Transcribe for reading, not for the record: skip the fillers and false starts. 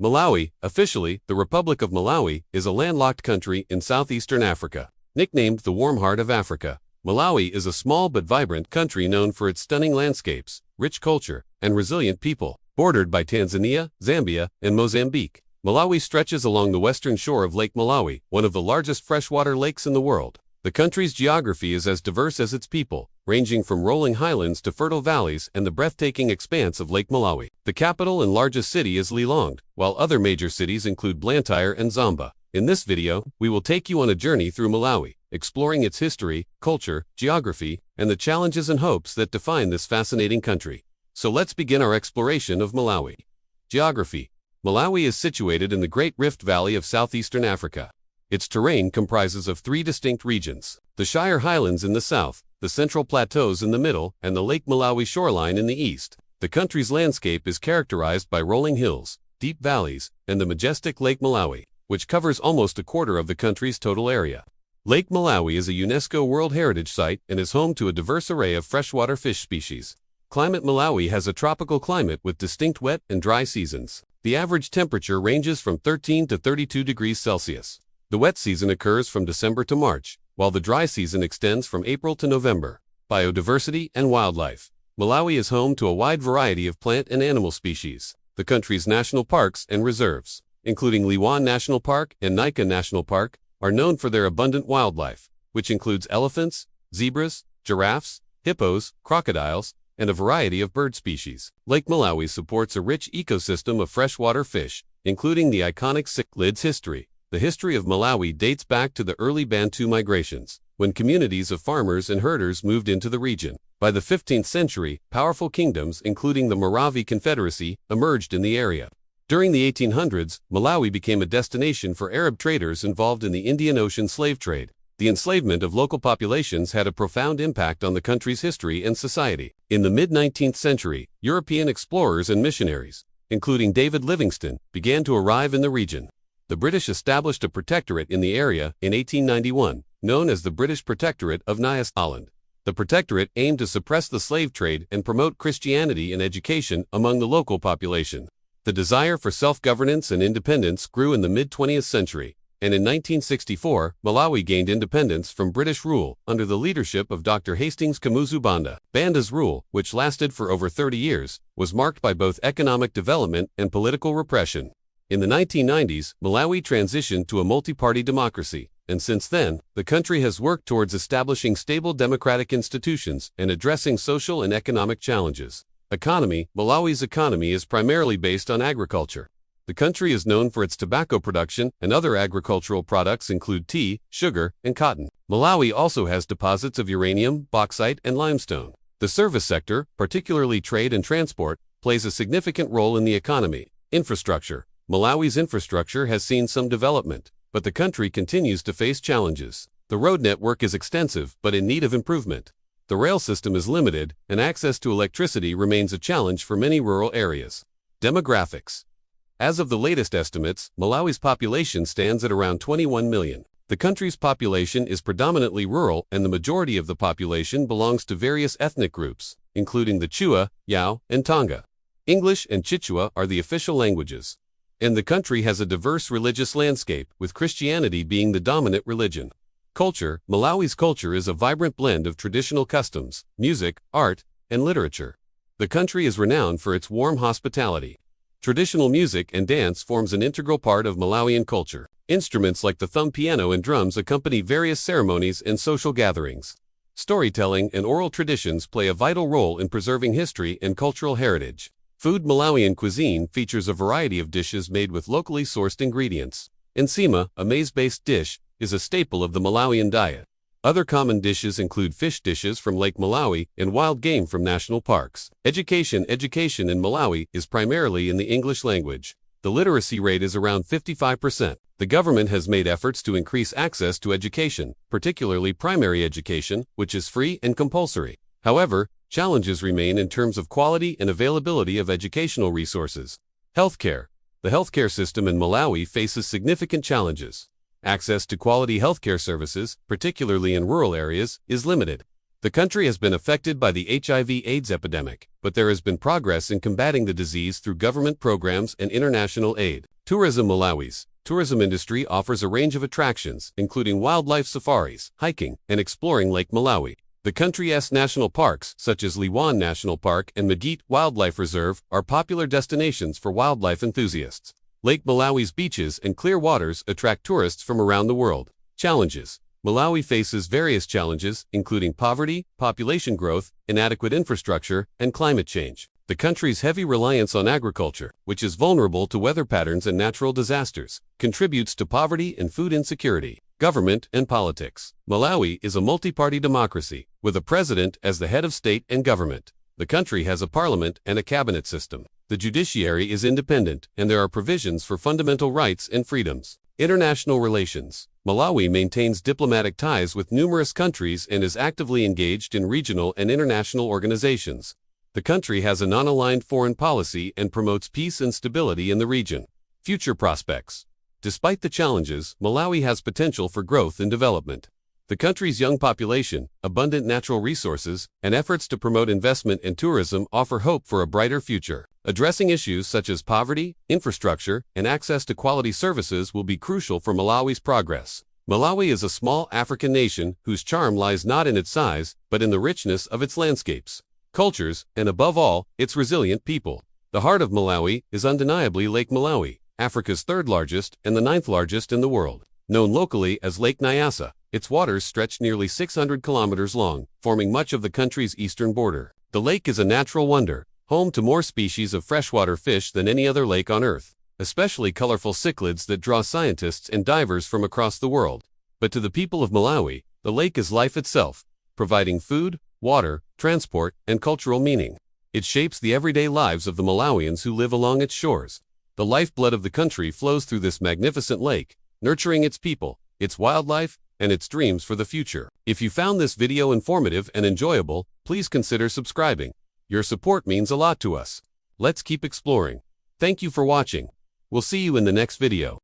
Malawi, officially, the Republic of Malawi, is a landlocked country in southeastern Africa. Nicknamed the Warm Heart of Africa, Malawi is a small but vibrant country known for its stunning landscapes, rich culture, and resilient people. Bordered by Tanzania, Zambia, and Mozambique, Malawi stretches along the western shore of Lake Malawi, one of the largest freshwater lakes in the world. The country's geography is as diverse as its people, ranging from rolling highlands to fertile valleys and the breathtaking expanse of Lake Malawi. The capital and largest city is Lilongwe, while other major cities include Blantyre and Zomba. In this video, we will take you on a journey through Malawi, exploring its history, culture, geography, and the challenges and hopes that define this fascinating country. So let's begin our exploration of Malawi. Geography. Malawi is situated in the Great Rift Valley of southeastern Africa. Its terrain comprises of three distinct regions: the Shire Highlands in the south, the Central Plateaus in the middle, and the Lake Malawi shoreline in the east. The country's landscape is characterized by rolling hills, deep valleys, and the majestic Lake Malawi, which covers almost a quarter of the country's total area. Lake Malawi is a UNESCO World Heritage Site and is home to a diverse array of freshwater fish species. Climate. Malawi has a tropical climate with distinct wet and dry seasons. The average temperature ranges from 13 to 32 degrees Celsius. The wet season occurs from December to March, while the dry season extends from April to November. Biodiversity and wildlife. Malawi is home to a wide variety of plant and animal species. The country's national parks and reserves, including Liwan National Park and Nika National Park, are known for their abundant wildlife, which includes elephants, zebras, giraffes, hippos, crocodiles, and a variety of bird species. Lake Malawi supports a rich ecosystem of freshwater fish, including the iconic cichlids. History. The history of Malawi dates back to the early Bantu migrations, when communities of farmers and herders moved into the region. By the 15th century, powerful kingdoms, including the Maravi Confederacy, emerged in the area. During the 1800s, Malawi became a destination for Arab traders involved in the Indian Ocean slave trade. The enslavement of local populations had a profound impact on the country's history and society. In the mid-19th century, European explorers and missionaries, including David Livingstone, began to arrive in the region. The British established a protectorate in the area in 1891, known as the British Protectorate of Nyasaland. The protectorate aimed to suppress the slave trade and promote Christianity and education among the local population. The desire for self-governance and independence grew in the mid-20th century, and in 1964, Malawi gained independence from British rule under the leadership of Dr. Hastings Kamuzu Banda. Banda's rule, which lasted for over 30 years, was marked by both economic development and political repression. In the 1990s, Malawi transitioned to a multi-party democracy, and since then, the country has worked towards establishing stable democratic institutions and addressing social and economic challenges. Economy. Malawi's economy is primarily based on agriculture. The country is known for its tobacco production, and other agricultural products include tea, sugar, and cotton. Malawi also has deposits of uranium, bauxite, and limestone. The service sector, particularly trade and transport, plays a significant role in the economy. Infrastructure. Malawi's infrastructure has seen some development, but the country continues to face challenges. The road network is extensive but in need of improvement. The rail system is limited, and access to electricity remains a challenge for many rural areas. Demographics. As of the latest estimates, Malawi's population stands at around 21 million. The country's population is predominantly rural, and the majority of the population belongs to various ethnic groups, including the Chua, Yao, and Tonga. English and Chichewa are the official languages. And the country has a diverse religious landscape, with Christianity being the dominant religion. Culture. Malawi's culture is a vibrant blend of traditional customs, music, art, and literature. The country is renowned for its warm hospitality. Traditional music and dance forms an integral part of Malawian culture. Instruments like the thumb piano and drums accompany various ceremonies and social gatherings. Storytelling and oral traditions play a vital role in preserving history and cultural heritage. Food. Malawian cuisine features a variety of dishes made with locally sourced ingredients. Nsima, a maize-based dish, is a staple of the Malawian diet. Other common dishes include fish dishes from Lake Malawi and wild game from national parks. Education. Education in Malawi is primarily in the English language. The literacy rate is around 55%. The government has made efforts to increase access to education, particularly primary education, which is free and compulsory. However, challenges remain in terms of quality and availability of educational resources. Healthcare. The healthcare system in Malawi faces significant challenges. Access to quality healthcare services, particularly in rural areas, is limited. The country has been affected by the HIV/AIDS epidemic, but there has been progress in combating the disease through government programs and international aid. Tourism. Malawi's tourism industry offers a range of attractions, including wildlife safaris, hiking, and exploring Lake Malawi. The country's national parks, such as Liwan National Park and Magete Wildlife Reserve, are popular destinations for wildlife enthusiasts. Lake Malawi's beaches and clear waters attract tourists from around the world. Challenges. Malawi faces various challenges, including poverty, population growth, inadequate infrastructure, and climate change. The country's heavy reliance on agriculture, which is vulnerable to weather patterns and natural disasters, contributes to poverty and food insecurity. Government and politics. Malawi is a multi-party democracy, with a president as the head of state and government. The country has a parliament and a cabinet system. The judiciary is independent, and there are provisions for fundamental rights and freedoms. International relations. Malawi maintains diplomatic ties with numerous countries and is actively engaged in regional and international organizations. The country has a non-aligned foreign policy and promotes peace and stability in the region. Future prospects. Despite the challenges, Malawi has potential for growth and development. The country's young population, abundant natural resources, and efforts to promote investment and tourism offer hope for a brighter future. Addressing issues such as poverty, infrastructure, and access to quality services will be crucial for Malawi's progress. Malawi is a small African nation whose charm lies not in its size, but in the richness of its landscapes, cultures, and above all, its resilient people. The heart of Malawi is undeniably Lake Malawi, Africa's third largest and the ninth largest in the world. Known locally as Lake Nyasa, its waters stretch nearly 600 kilometers long, forming much of the country's eastern border. The lake is a natural wonder, home to more species of freshwater fish than any other lake on Earth, especially colorful cichlids that draw scientists and divers from across the world. But to the people of Malawi, the lake is life itself, providing food, water, transport, and cultural meaning. It shapes the everyday lives of the Malawians who live along its shores. The lifeblood of the country flows through this magnificent lake, nurturing its people, its wildlife, and its dreams for the future. If you found this video informative and enjoyable, please consider subscribing. Your support means a lot to us. Let's keep exploring. Thank you for watching. We'll see you in the next video.